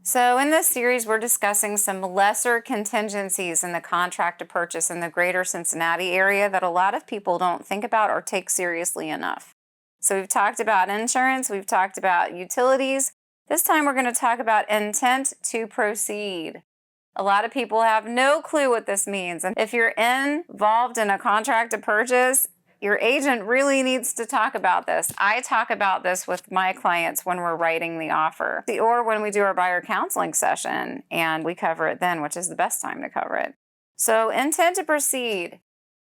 So, in this series, we're discussing some lesser contingencies in the contract to purchase in the greater Cincinnati area that a lot of people don't think about or take seriously enough. So, we've talked about insurance, we've talked about utilities. This time, we're going to talk about intent to proceed. A lot of people have no clue what this means. And if you're involved in a contract to purchase, your agent really needs to talk about this. I talk about this with my clients when we're writing the offer or when we do our buyer counseling session, and we cover it then, which is the best time to cover it. So, intent to proceed.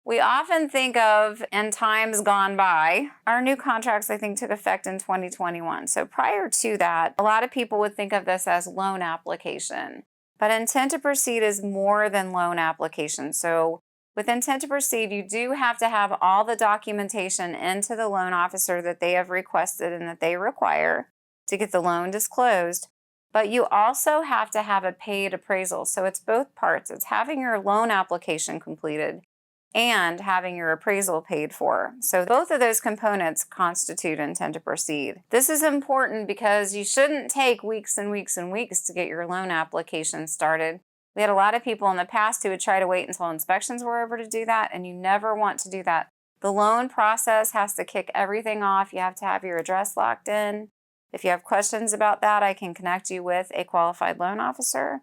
We often think of in times gone by. Our new contracts, I think, took effect in 2021. So prior to that, a lot of people would think of this as loan application. But intent to proceed is more than loan application. So with intent to proceed, you do have to have all the documentation into the loan officer that they have requested and that they require to get the loan disclosed. But you also have to have a paid appraisal. So it's both parts. It's having your loan application completed and having your appraisal paid for. So both of those components constitute intent to proceed. This is important because you shouldn't take weeks and weeks and weeks to get your loan application started. We had a lot of people in the past who would try to wait until inspections were over to do that, and you never want to do that. The loan process has to kick everything off. You have to have your address locked in. If you have questions about that, I can connect you with a qualified loan officer.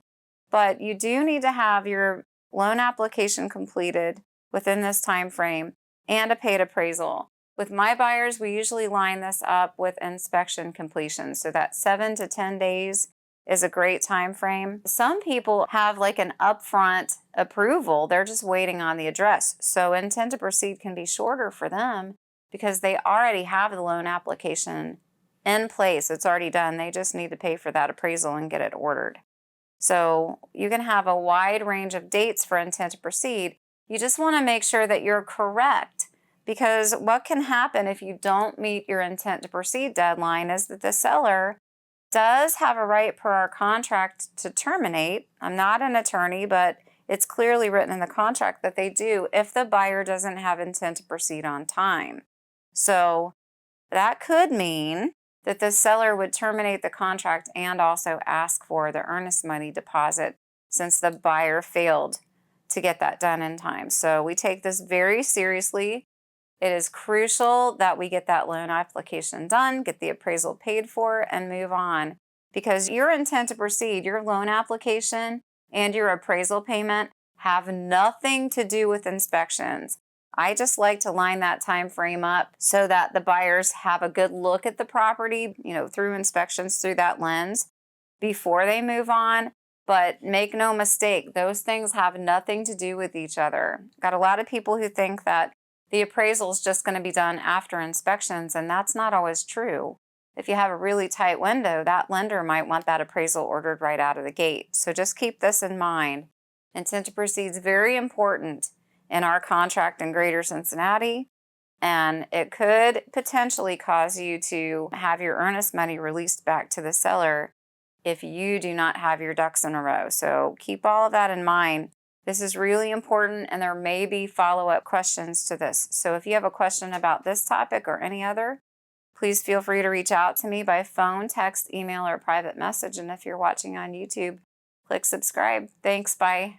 But you do need to have your loan application completed within this time frame and a paid appraisal. With my buyers, we usually line this up with inspection completion, so that 7 to 10 days is a great time frame. Some people have like an upfront approval. They're just waiting on the address. So intent to proceed can be shorter for them because they already have the loan application in place. It's already done. They just need to pay for that appraisal and get it ordered. So you can have a wide range of dates for intent to proceed. You just want to make sure that you're correct, because what can happen if you don't meet your intent to proceed deadline is that the seller does have a right per our contract to terminate. I'm not an attorney, but it's clearly written in the contract that they do if the buyer doesn't have intent to proceed on time. So that could mean that the seller would terminate the contract and also ask for the earnest money deposit since the buyer failed to get that done in time. So we take this very seriously. It is crucial that we get that loan application done, get the appraisal paid for, and move on. Because your intent to proceed, your loan application, and your appraisal payment have nothing to do with inspections. I just like to line that time frame up so that the buyers have a good look at the property, through inspections through that lens before they move on. But make no mistake, those things have nothing to do with each other. Got a lot of people who think that the appraisal is just going to be done after inspections, and that's not always true. If you have a really tight window, that lender might want that appraisal ordered right out of the gate. So just keep this in mind. Intent to proceed is very important in our contract in Greater Cincinnati, and it could potentially cause you to have your earnest money released back to the seller if you do not have your ducks in a row. So keep all of that in mind. This is really important, and there may be follow-up questions to this. So if you have a question about this topic or any other, please feel free to reach out to me by phone, text, email, or private message. And if you're watching on YouTube, click subscribe. Thanks. Bye.